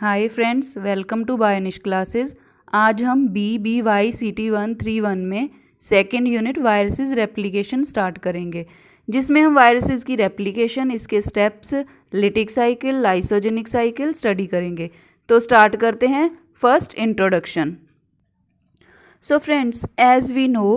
Hi friends, welcome to Bionish classes. आज हम BBY CT131 में second unit viruses replication start करेंगे, जिसमें हम वायरसेस की रेप्लिकेशन, इसके steps, lytic cycle, lysogenic cycle study करेंगे। तो स्टार्ट करते हैं। First, introduction. So friends, as we know,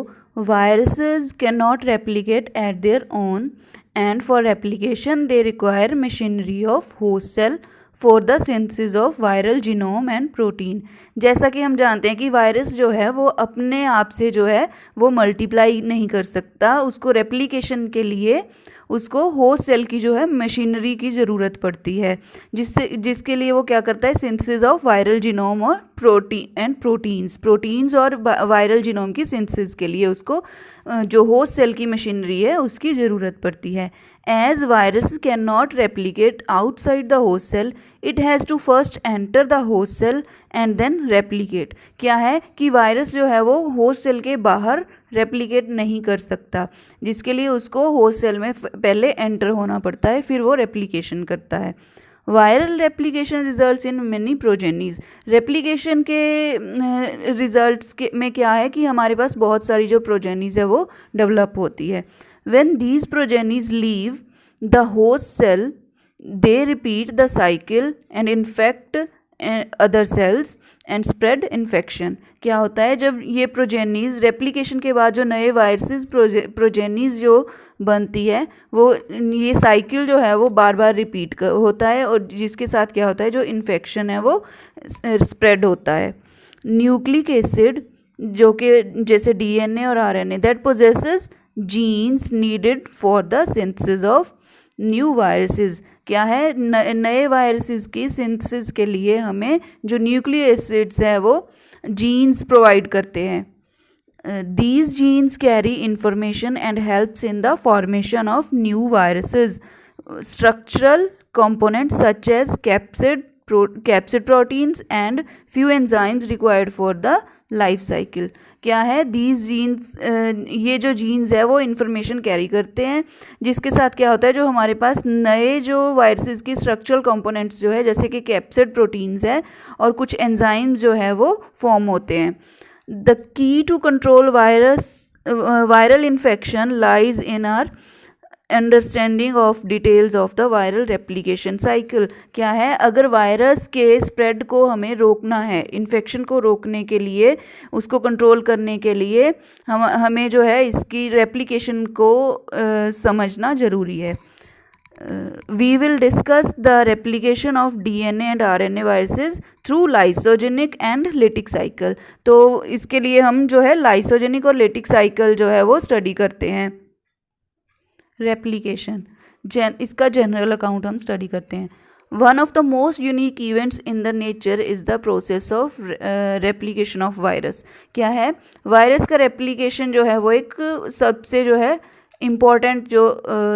viruses cannot replicate at their own, and for replication they require machinery of host cell for the synthesis of viral genome and protein। जैसा कि हम जानते हैं कि virus जो है वो अपने आप से जो है वो मल्टीप्लाई नहीं कर सकता, उसको रेप्लिकेशन के लिए उसको होस्ट सेल की जो है मशीनरी की ज़रूरत पड़ती है, जिसके लिए वो क्या करता है, सिंथेसिस ऑफ वायरल जीनोम और प्रोटीन्स और वायरल जीनोम की सिंथेसिस के लिए उसको जो होस्ट सेल की मशीनरी है उसकी ज़रूरत पड़ती है। As virus can not replicate outside the host cell, it has to first enter the host cell and then replicate. क्या है कि वायरस जो है वो होस्ट सेल के बाहर रेप्लिकेट नहीं कर सकता, जिसके लिए उसको होस्ट सेल में पहले एंटर होना पड़ता है, फिर वो रेप्लिकेशन करता है। Viral replication results in many progenies. Replication के रिजल्ट्स में क्या है कि हमारे पास बहुत सारी जो प्रोजेनीज है वो डेवलप होती है। When these progenies leave the host cell, they repeat the cycle and infect other cells and spread infection। क्या होता है, जब ये प्रोजेनीज रेप्लिकेशन के बाद जो नए वायरसेस प्रोजेनीज जो बनती है वो ये साइकिल जो है वो बार बार रिपीट होता है, और जिसके साथ क्या होता है, जो इन्फेक्शन है वो स्प्रेड होता है। न्यूक्लिक एसिड जो कि जैसे DNA और RNA that possesses genes needed for the synthesis of new viruses. क्या है, नए वायरसेस की सिंथेसिस के लिए हमें जो न्यूक्लिक एसिड्स है वो जीन्स प्रोवाइड करते हैं। These genes carry information and helps in the formation of new viruses. Structural components such as capsid proteins and few enzymes required for the life cycle. क्या है, दीज जीन्स, ये जो jeans है वो information carry करते हैं, जिसके साथ क्या होता है, जो हमारे पास नए जो वायरसेस की स्ट्रक्चरल कंपोनेंट्स जो है जैसे कि कैप्सिड प्रोटीन्स है और कुछ एंजाइम्स जो है वो फॉर्म होते हैं। The key to control viral infection lies in our understanding of details of the viral replication cycle. क्या है, अगर वायरस के स्प्रेड को हमें रोकना है, इन्फेक्शन को रोकने के लिए, उसको कंट्रोल करने के लिए हमें जो है इसकी रेप्लिकेशन को समझना ज़रूरी है। We will discuss the replication of DNA and RNA viruses through lysogenic and lytic cycle. तो इसके लिए हम जो है लाइसोजेनिक और लिटिक साइकिल जो है वो स्टडी करते हैं। रेप्लिकेशन, इसका जनरल अकाउंट हम स्टडी करते हैं। One of the most unique events in the nature is the process of replication of virus. क्या है, वायरस का रेप्लिकेशन जो है वो एक सबसे जो है इम्पॉर्टेंट जो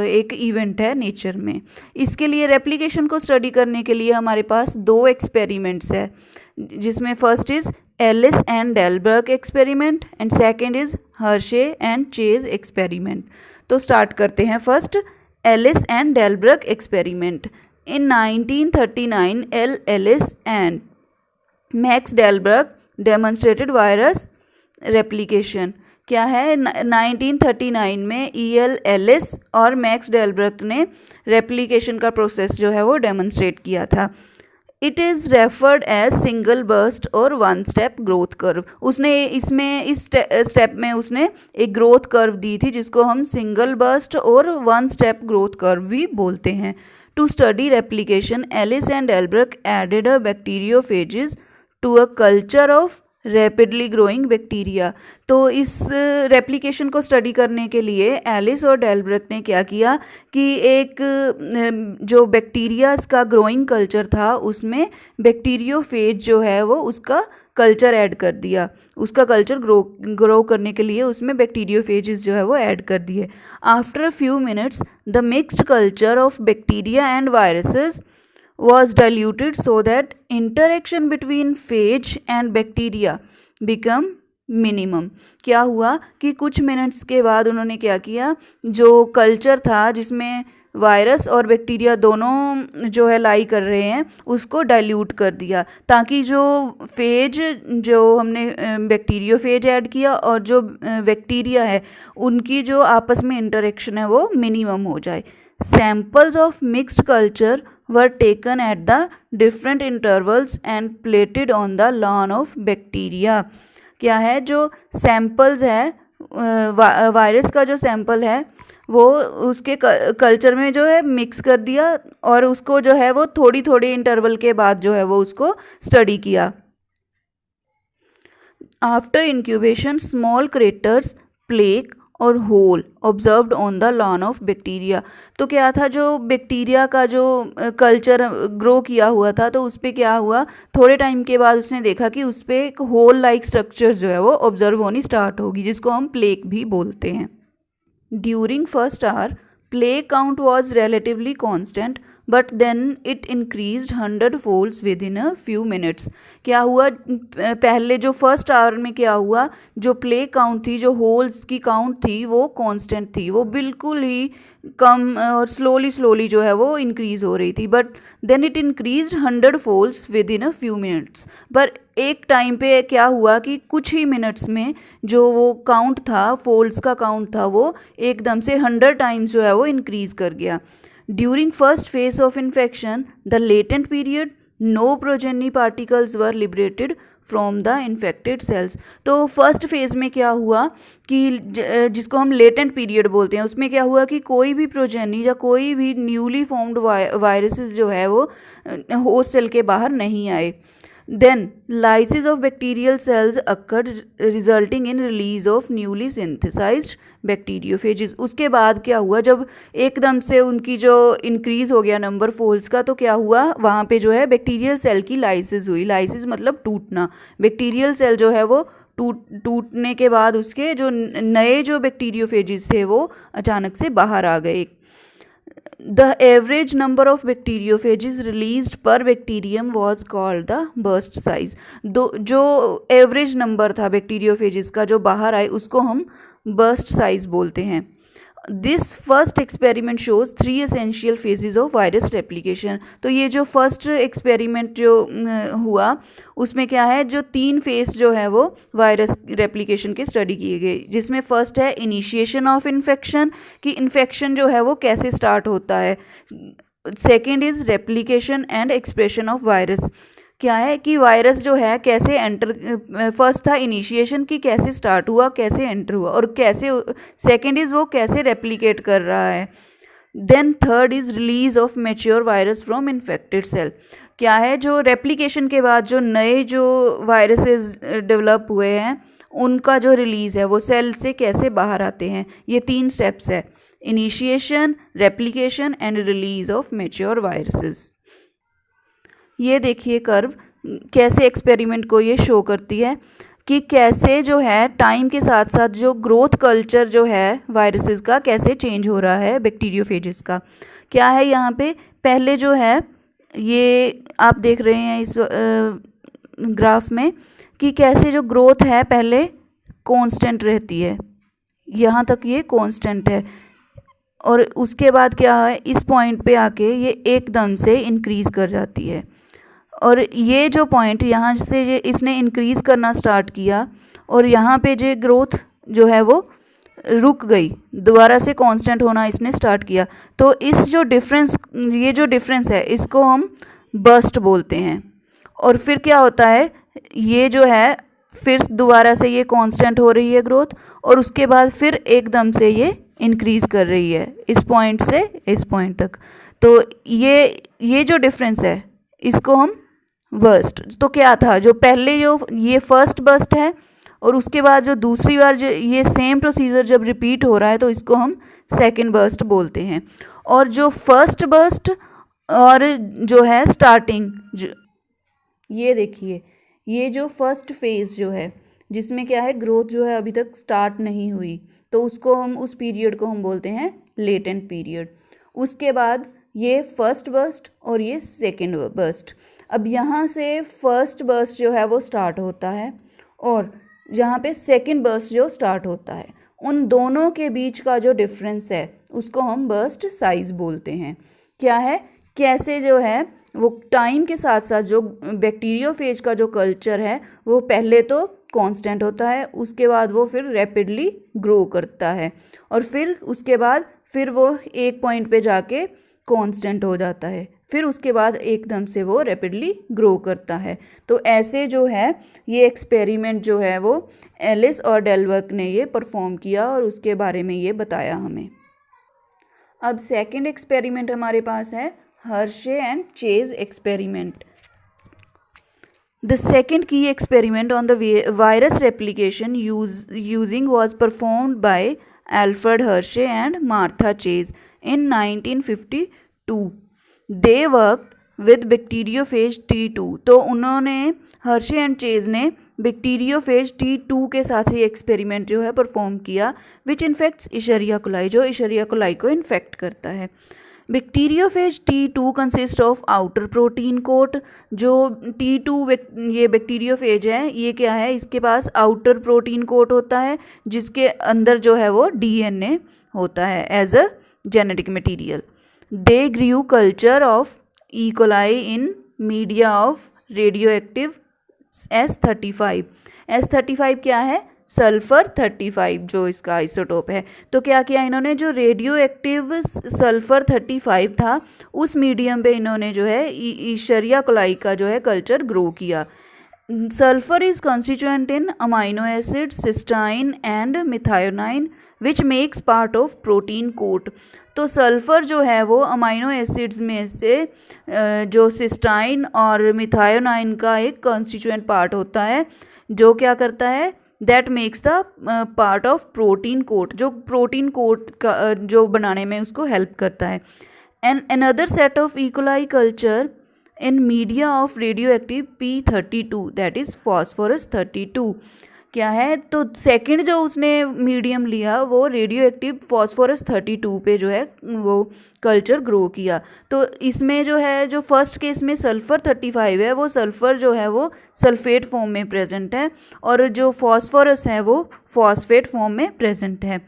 एक इवेंट है नेचर में। इसके लिए रेप्लिकेशन को स्टडी करने के लिए हमारे पास दो एक्सपेरिमेंट्स है, जिसमें first is Ellis and Delbruck experiment and second is Hershey and Chase experiment. तो स्टार्ट करते हैं। First, Ellis and Delbruck experiment. In 1939 Ellis and Max Delbruck demonstrated virus replication. क्या है, 1939 में एलिस और मैक्स डेलबर्ग ने रेप्लिकेशन का प्रोसेस जो है वो डेमोन्स्ट्रेट किया था। It is referred as single burst और वन स्टेप ग्रोथ कर्व। उसने इसमें इस स्टेप में उसने एक ग्रोथ कर्व दी थी, जिसको हम सिंगल बर्स्ट और वन स्टेप ग्रोथ कर्व भी बोलते हैं। To study replication, Ellis and Delbruck added a bacteriophages to a culture of rapidly growing bacteria. तो इस रेप्लिकेशन को स्टडी करने के लिए एलिस और डेलबर्ग ने क्या किया कि एक जो बैक्टीरियाज का ग्रोइंग कल्चर था उसमें बैक्टीरियोफेज जो है वो उसका कल्चर ऐड कर दिया। उसका कल्चर ग्रो करने के लिए उसमें बैक्टीरियोफेजेस जो है वो ऐड कर दिए। After a few minutes the mixed culture of bacteria and viruses was diluted so that interaction between phage and bacteria become minimum. क्या हुआ कि कुछ मिनट्स के बाद उन्होंने क्या किया, जो कल्चर था जिसमें वायरस और बैक्टीरिया दोनों जो है लाई कर रहे हैं उसको डाइल्यूट कर दिया, ताकि जो फेज जो हमने बैक्टीरियोफेज ऐड किया और जो बैक्टीरिया है उनकी जो आपस में इंटरेक्शन है वो मिनिमम हो जाए। Samples of mixed culture were taken at the different intervals and plated on the lawn of bacteria. क्या है, जो सैम्पल्स है वायरस का जो सैंपल है वो उसके कल्चर में जो है मिक्स कर दिया और उसको जो है वो थोड़ी थोड़ी इंटरवल के बाद जो है वो उसको स्टडी किया। After incubation small craters, plaque और hole observed on the lawn of bacteria. तो क्या था, जो बैक्टीरिया का जो कल्चर ग्रो किया हुआ था तो उस पर क्या हुआ, थोड़े टाइम के बाद उसने देखा कि उस पर एक होल लाइक स्ट्रक्चर जो है वो ऑब्जर्व होनी स्टार्ट होगी, जिसको हम प्लेक भी बोलते हैं। During first hour plaque count was relatively constant but then it increased 100 folds within a few minutes. क्या हुआ, पहले जो फर्स्ट आवर में क्या हुआ, जो प्ले काउंट थी, जो होल्स की काउंट थी वो कांस्टेंट थी, वो बिल्कुल ही कम और स्लोली जो है वो इंक्रीज हो रही थी। But then it increased 100 folds within a few minutes. पर एक टाइम पे क्या हुआ कि कुछ ही मिनट्स में जो वो काउंट था, फोल्ड्स का काउंट था, वो एकदम से 100 टाइम्स जो है वो इंक्रीज कर गया। During first phase of infection, the latent period, no progeny particles were liberated from the infected cells। तो फर्स्ट फेज में क्या हुआ कि जिसको हम लेटेंट पीरियड बोलते हैं, उसमें क्या हुआ कि कोई भी प्रोजेनी या कोई भी न्यूली फॉर्म्ड वायरसेस जो है वो होस्ट सेल के बाहर नहीं आए। Then lysis of bacterial cells occurred resulting in release of newly synthesized bacteriophages. उसके बाद क्या हुआ, जब एकदम से उनकी जो इंक्रीज हो गया नंबर फोल्ड्स का, तो क्या हुआ, वहाँ पे जो है बैक्टीरियल सेल की लाइसिस हुई। लाइसिस मतलब टूटना। बैक्टीरियल सेल जो है वो टूटने के बाद उसके जो नए जो बैक्टीरियोफेजेस थे वो अचानक से बाहर आ गए। The average number of bacteriophages released per bacterium was called the burst size। जो एवरेज नंबर था बैक्टीरियोफेजेस का जो बाहर आए उसको हम बर्स्ट साइज बोलते हैं। This first experiment shows 3 essential phases of virus replication. तो ये जो फर्स्ट एक्सपेरिमेंट जो हुआ उसमें क्या है, जो 3 फेज जो है वो वायरस रेप्लिकेशन के स्टडी किए गए, जिसमें फर्स्ट है इनिशिएशन ऑफ इन्फेक्शन, कि इन्फेक्शन जो है वो कैसे स्टार्ट होता है। Second is replication and expression of virus, क्या है कि वायरस जो है कैसे एंटर, फर्स्ट था इनिशिएशन की कैसे स्टार्ट हुआ, कैसे एंटर हुआ, और कैसे सेकंड इज़ वो कैसे रेप्लिकेट कर रहा है। Then third is release of mature virus from infected cell, क्या है जो रेप्लिकेशन के बाद जो नए जो वायरसेस डेवलप हुए हैं उनका जो रिलीज़ है वो सेल से कैसे बाहर आते हैं। ये 3 स्टेप्स है, initiation, replication and release of mature viruses. ये देखिए कर्व कैसे एक्सपेरिमेंट को ये शो करती है कि कैसे जो है टाइम के साथ साथ जो ग्रोथ कल्चर जो है वायरसेस का कैसे चेंज हो रहा है बैक्टीरियोफेजेस का। क्या है यहाँ पे, पहले जो है ये आप देख रहे हैं इस ग्राफ में कि कैसे जो ग्रोथ है पहले कांस्टेंट रहती है, यहाँ तक ये कांस्टेंट है, और उसके बाद क्या है इस पॉइंट पे आके ये एकदम से इंक्रीज़ कर जाती है। और ये जो पॉइंट यहाँ से ये इसने इंक्रीज़ करना स्टार्ट किया और यहाँ पे जो ग्रोथ जो है वो रुक गई, दोबारा से कांस्टेंट होना इसने स्टार्ट किया। तो इस जो डिफरेंस, ये जो डिफरेंस है इसको हम बर्स्ट बोलते हैं। और फिर क्या होता है, ये जो है फिर दोबारा से ये कांस्टेंट हो रही है ग्रोथ, और उसके बाद फिर एकदम से ये इंक्रीज़ कर रही है इस पॉइंट से इस पॉइंट तक। तो ये जो डिफरेंस है इसको हम बर्स्ट, तो क्या था जो पहले जो ये फर्स्ट बर्स्ट है और उसके बाद जो दूसरी बार जो ये सेम प्रोसीजर जब रिपीट हो रहा है तो इसको हम सेकंड बर्स्ट बोलते हैं। और जो फर्स्ट बर्स्ट और जो है स्टार्टिंग, जो ये देखिए ये जो फर्स्ट फेज जो है जिसमें क्या है ग्रोथ जो है अभी तक स्टार्ट नहीं हुई, तो उसको हम उस पीरियड को हम बोलते हैं लेटेंट पीरियड। उसके बाद ये फर्स्ट बर्स्ट और ये सेकंड बर्स्ट। अब यहाँ से फर्स्ट बर्स्ट जो है वो स्टार्ट होता है और यहाँ पे सेकंड बर्स्ट जो स्टार्ट होता है, उन दोनों के बीच का जो डिफरेंस है उसको हम बर्स्ट साइज बोलते हैं। क्या है, कैसे जो है वो टाइम के साथ साथ जो बैक्टीरियोफेज का जो कल्चर है वो पहले तो कांस्टेंट होता है, उसके बाद वो फिर रैपिडली ग्रो करता है और फिर उसके बाद फिर वो एक पॉइंट पे जाके कांस्टेंट हो जाता है, फिर उसके बाद एकदम से वो रैपिडली ग्रो करता है। तो ऐसे जो है ये एक्सपेरिमेंट जो है वो एलिस और डेलवर्क ने ये परफॉर्म किया और उसके बारे में ये बताया हमें। अब सेकंड एक्सपेरिमेंट हमारे पास है Hershey and Chase experiment. The second key experiment on the virus replication using was performed by Alfred Hershey and Martha Chase in 1952. They worked with bacteriophage T2. तो उन्होंने हर्शे एंड चेज ने bacteriophage T2 के साथ ही experiment जो है perform किया विच infects इशरिया coli, जो इशरिया coli को इन्फेक्ट करता है। Bacteriophage T2 consist of outer protein coat. जो T2 ये बैक्टीरियोफेज है ये क्या है, इसके पास आउटर प्रोटीन कोट होता है जिसके अंदर जो है वो DNA होता है as a genetic material. They grew culture of E coli in media of radio active S35। S35 क्या है, सल्फ़र 35 जो इसका आइसोटोप है। तो क्या किया इन्होंने, जो रेडियो एक्टिव सल्फ़र 35 था उस मीडियम पे इन्होंने जो है इशरिया कोलाई का जो है कल्चर ग्रो किया। Sulphur is constituent in amino acid cysteine and methionine which makes part of protein coat. तो सल्फ़र जो है वो अमाइनो एसिड्स में से जो सिस्टाइन और मिथायोनाइन का एक कॉन्स्टिट्यूएंट पार्ट होता है जो क्या करता है, that makes the part of protein coat, जो प्रोटीन कोट का जो बनाने में उसको हेल्प करता है। And another set of E coli culture in media of radio active P32 that is phosphorus 32। क्या है, तो सेकंड जो उसने मीडियम लिया वो रेडियो एक्टिव फॉस्फोरस 32 पे जो है वो कल्चर ग्रो किया। तो इसमें जो है जो फर्स्ट केस में सल्फ़र 35 है वो सल्फ़र जो है वो सल्फेट फॉर्म में प्रेजेंट है और जो फॉस्फोरस है वो फॉस्फेट फॉर्म में प्रेजेंट है।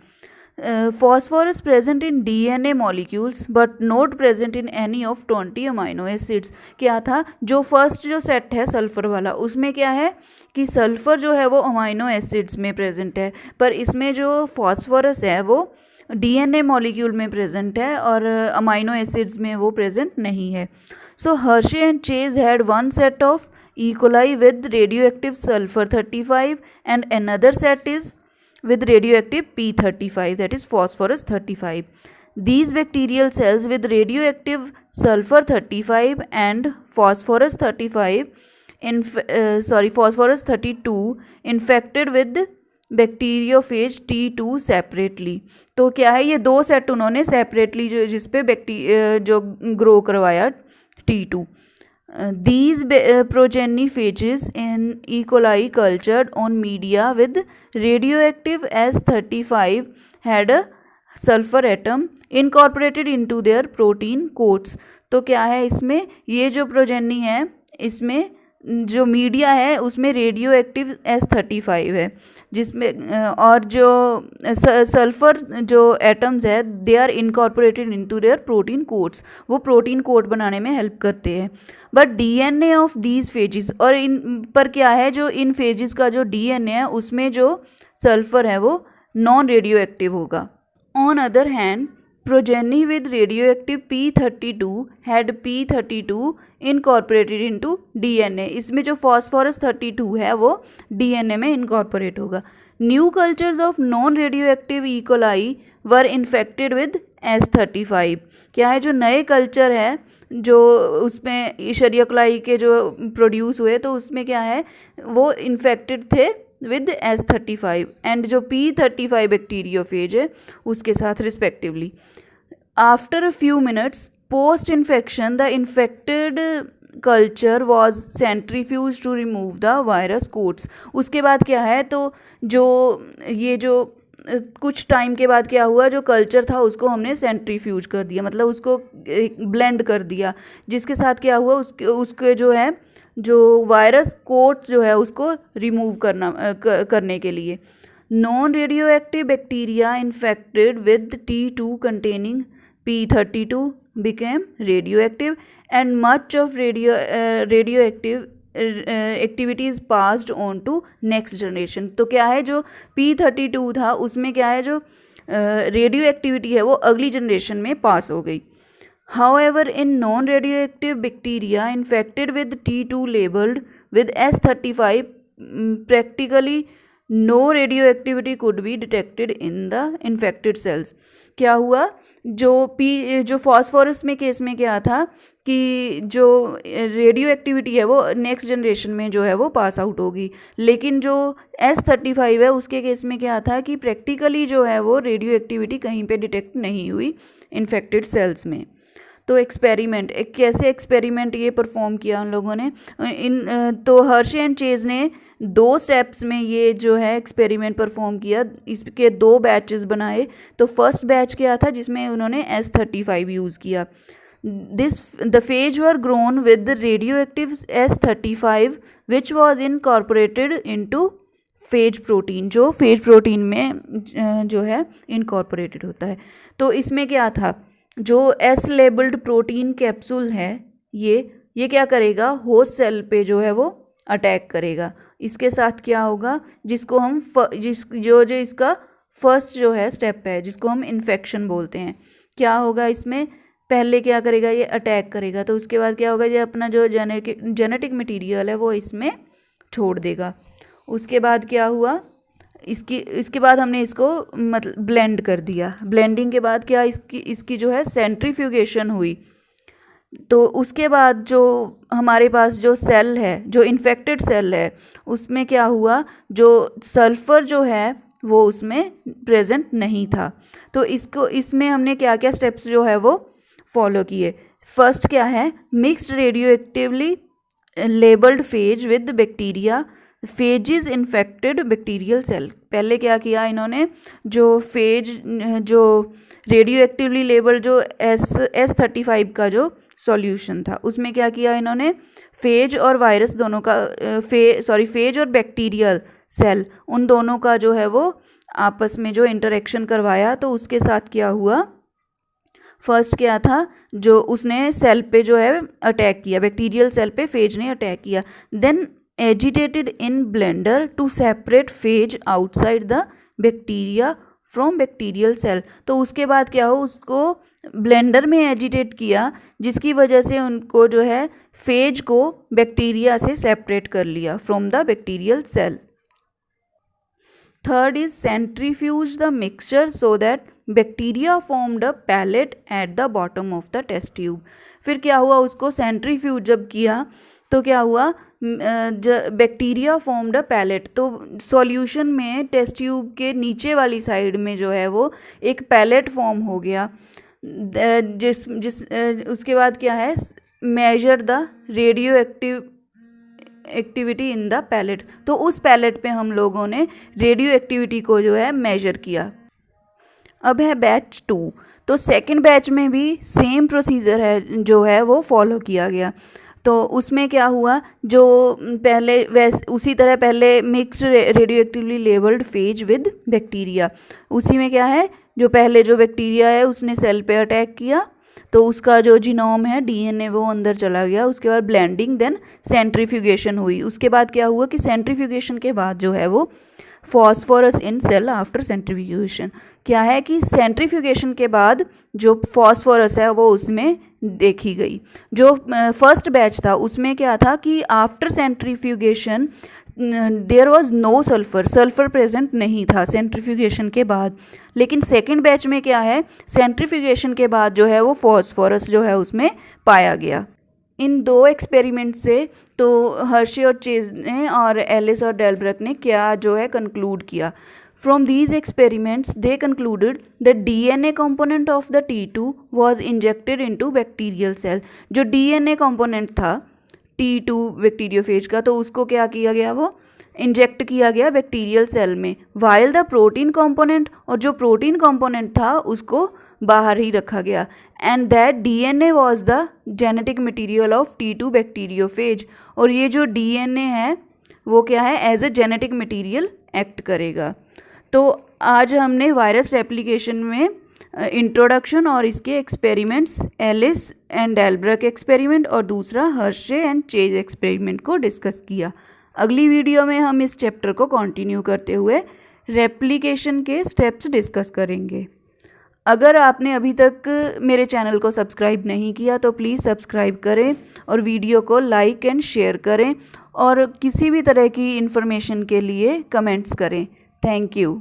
phosphorus present in DNA molecules but not present in any of 20 amino acids। क्या था, जो फर्स्ट जो सेट है सल्फ़र वाला उसमें क्या है कि सल्फ़र जो है वो अमाइनो एसिड्स में प्रेजेंट है, पर इसमें जो फॉस्फोरस है वो DNA मॉलिक्यूल में प्रेजेंट है और अमाइनो एसिड्स में वो प्रेजेंट नहीं है। So Hershey and Chase had one set of E. coli with radioactive sulfur 35 and another set is with radioactive P35 that is phosphorus 35. These bacterial cells with radioactive sulfur 35 and phosphorus 35 phosphorus 32 infected with bacteriophage T2 separately. तो क्या है, ये दो set उन्होंने separately जो जिस पे जो ग्रो करवाया T2। These progeny phages in E. coli cultured on media with radioactive S35 had a sulfur atom incorporated into their protein coats। तो क्या है, इसमें ये जो प्रोजेनी है इसमें जो मीडिया है उसमें रेडियो एक्टिव S35 है जिसमें और जो सल्फ़र जो एटम्स है they are incorporated into their protein coats, वो प्रोटीन कोड बनाने में हेल्प करते हैं। But DNA of these phages, और इन पर क्या है, जो इन फेजेस का जो DNA है उसमें जो सल्फ़र है वो नॉन रेडियो एक्टिव होगा। On other hand progeny with radioactive P32 had P32 incorporated into DNA। इसमें जो phosphorus 32 है वो DNA में incorporate होगा। New cultures of non-radioactive E. coli were infected with S35। क्या है, जो नए कल्चर है जो उसमें इशरिया कोलाई के जो प्रोड्यूस हुए तो उसमें क्या है वो इन्फेक्टेड थे विद S35 एंड जो P35 बैक्टीरियोफेज है उसके साथ respectively. After a few minutes post infection the infected culture was centrifuge to remove the virus coats. उसके बाद क्या है, तो जो ये जो कुछ टाइम के बाद क्या हुआ, जो कल्चर था उसको हमने सेंट्रीफ्यूज कर दिया, मतलब उसको ब्लेंड कर दिया, जिसके साथ क्या हुआ उसके जो है जो वायरस कोट जो है उसको रिमूव करने के लिए। Non radioactive bacteria infected with T2 containing P32 became radioactive and much of radioactive activity is passed on to next generation. तो क्या है, जो P32 था उसमें क्या है, जो रेडियो एक्टिविटी है वो अगली जनरेशन में पास हो गई। However, in non-radioactive bacteria infected with T2 labeled with S35, practically no radioactivity could be detected in the infected cells। क्या हुआ, जो फॉस्फोरस में केस में क्या था कि जो रेडियो एक्टिविटी है वो नेक्स्ट जनरेशन में जो है वो पास आउट होगी, लेकिन जो S35 है उसके केस में क्या था कि प्रैक्टिकली जो है वो रेडियो एक्टिविटी कहीं पे डिटेक्ट नहीं हुई इन्फेक्टेड सेल्स में। तो एक्सपेरिमेंट, कैसे एक्सपेरिमेंट ये परफॉर्म किया उन लोगों ने, तो हर्शे एंड चेज ने 2 स्टेप्स में ये जो है एक्सपेरिमेंट परफॉर्म किया। इसके 2 बैचेस बनाए। तो फर्स्ट बैच क्या था जिसमें उन्होंने S35 यूज़ किया। The phase were grown with radio active S35 which was incorporated into phase protein, जो फेज प्रोटीन में जो है इनकॉर्पोरेटेड होता है। तो इसमें क्या था, जो S लेबल्ड प्रोटीन कैप्सूल है ये क्या करेगा, होस्ट सेल पे जो है वो अटैक करेगा। इसके साथ क्या होगा, जिसको हम जो इसका फर्स्ट जो है स्टेप है जिसको हम इन्फेक्शन बोलते हैं, क्या होगा इसमें, पहले क्या करेगा, ये अटैक करेगा। तो उसके बाद क्या होगा, ये अपना जो जेनेटिक मटेरियल है वो इसमें छोड़ देगा। उसके बाद क्या हुआ, इसके बाद हमने इसको मतलब ब्लेंड कर दिया। ब्लेंडिंग के बाद क्या, इसकी जो है सेंट्रीफ्यूगेशन हुई। तो उसके बाद जो हमारे पास जो सेल है, जो इन्फेक्टेड सेल है, उसमें क्या हुआ, जो सल्फ़र जो है वो उसमें प्रेजेंट नहीं था। तो इसमें हमने क्या क्या स्टेप्स जो है वो फॉलो किए। फर्स्ट क्या है, mixed radio actively labelled phage with bacteria phages infected bacterial cell. पहले क्या किया इन्होंने, जो रेडियो एक्टिवली लेबल्ड जो S35 का जो सॉल्यूशन था उसमें क्या किया इन्होंने, फेज और वायरस दोनों का फेज और बैक्टीरियल सेल, उन दोनों का जो है वो आपस में जो इंटरेक्शन करवाया। तो उसके साथ क्या हुआ, फर्स्ट क्या था, जो उसने सेल पे जो है अटैक किया, बैक्टीरियल सेल पे फेज ने अटैक किया। Then agitated in blender to separate phage outside the bacteria from bacterial cell. तो उसके बाद क्या हो, उसको ब्लेंडर में एजिटेट किया, जिसकी वजह से उनको जो है फेज को बैक्टीरिया से सेपरेट कर लिया from the bacterial cell. Third is centrifuge the mixture so that bacteria formed a pellet at the bottom of the test tube. फिर क्या हुआ, उसको सेंट्रीफ्यूज जब किया तो क्या हुआ, बैक्टीरिया फॉर्म्ड अ पैलेट। तो सॉल्यूशन में टेस्ट ट्यूब के नीचे वाली साइड में जो है वो एक पैलेट फॉर्म हो गया। उसके बाद क्या है, measure the radio activity in the pellet. तो उस पैलेट पे हम लोगों ने रेडियो एक्टिविटी को जो है मेजर किया। अब है बैच 2। तो सेकंड बैच में भी सेम प्रोसीजर है जो है वो फॉलो किया गया। तो उसमें क्या हुआ, जो पहले उसी तरह पहले mixed radio actively labelled phage with bacteria, उसी में क्या है, जो पहले जो बैक्टीरिया है उसने सेल पे अटैक किया, तो उसका जो जीनोम है DNA वो अंदर चला गया। उसके बाद ब्लेंडिंग, देन सेंट्रीफ्यूगेशन हुई। उसके बाद क्या हुआ कि सेंट्रीफ्यूगेशन के बाद जो है वो phosphorus in cell after centrifugation, क्या है कि सेंट्रीफ्यूगेशन के बाद जो फॉस्फोरस है वो उसमें देखी गई। जो फर्स्ट बैच था उसमें क्या था कि after centrifugation there was no sulphur present नहीं था सेंट्रीफ्यूगेशन के बाद। लेकिन सेकेंड बैच में क्या है, सेंट्रीफ्यूगेशन के बाद जो है वो फॉस्फोरस जो है उसमें पाया गया। इन 2 एक्सपेरिमेंट से तो हर्शे और चेज ने और एलिस और डेलब्रक ने क्या जो है कंक्लूड किया। From these experiments they concluded the DNA component of the T2 was injected into bacterial cell. जो DNA component था T2 बैक्टीरियोफेज का, तो उसको क्या किया गया, वो इंजेक्ट किया गया बैक्टीरियल सेल में, वाइल द प्रोटीन कंपोनेंट, और जो प्रोटीन कंपोनेंट था उसको बाहर ही रखा गया। And that DNA was the genetic material of T2 bacteriophage. और ये जो DNA है वो क्या है, as a genetic material act करेगा। तो आज हमने वायरस रेप्लिकेशन में इंट्रोडक्शन और इसके एक्सपेरिमेंट्स, एलिस एंड एल्ब्रक एक्सपेरिमेंट और दूसरा हर्शे एंड चेज एक्सपेरिमेंट को डिस्कस किया। अगली वीडियो में हम इस चैप्टर को कंटिन्यू करते हुए रेप्लिकेशन के स्टेप्स डिस्कस करेंगे। अगर आपने अभी तक मेरे चैनल को सब्सक्राइब नहीं किया तो प्लीज़ सब्सक्राइब करें और वीडियो को लाइक एंड शेयर करें और किसी भी तरह की इन्फॉर्मेशन के लिए कमेंट्स करें। Thank you.